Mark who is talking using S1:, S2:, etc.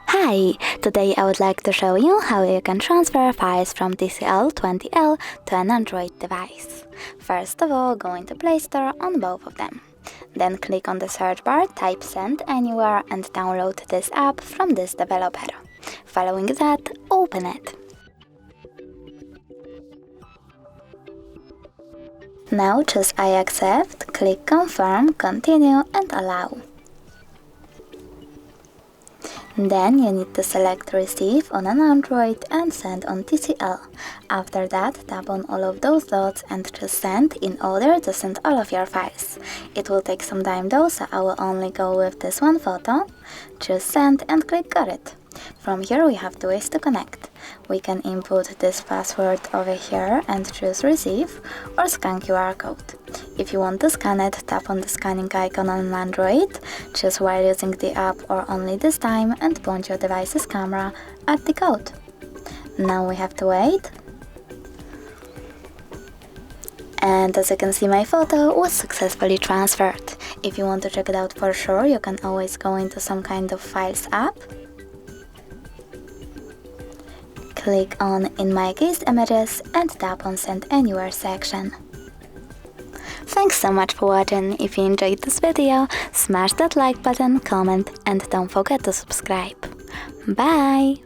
S1: Hi! Today I would like to show you how you can transfer files from TCL 20L to an Android device. First of all, go into Play Store on both of them. Then click on the search bar, type Send Anywhere and download this app from this developer. Following that, open it. Now choose I accept, click Confirm, Continue and Allow. Then you need to select Receive on an Android and Send on TCL. After that, tap on all of those dots and choose Send in order to send all of your files. It will take some time though, so I will only go with this one photo. Choose Send and click Got it. From here we have two ways to connect. We can input this password over here and choose Receive, or scan QR code. If you want to scan it, tap on the scanning icon on an Android, choose while using the app or only this time and point your device's camera at the code. Now we have to wait. And as you can see, my photo was successfully transferred. If you want to check it out for sure, you can always go into some kind of Files app. Click on, in my case, Images and tap on Send Anywhere section. Thanks so much for watching. If you enjoyed this video, smash that like button, comment and don't forget to subscribe. Bye!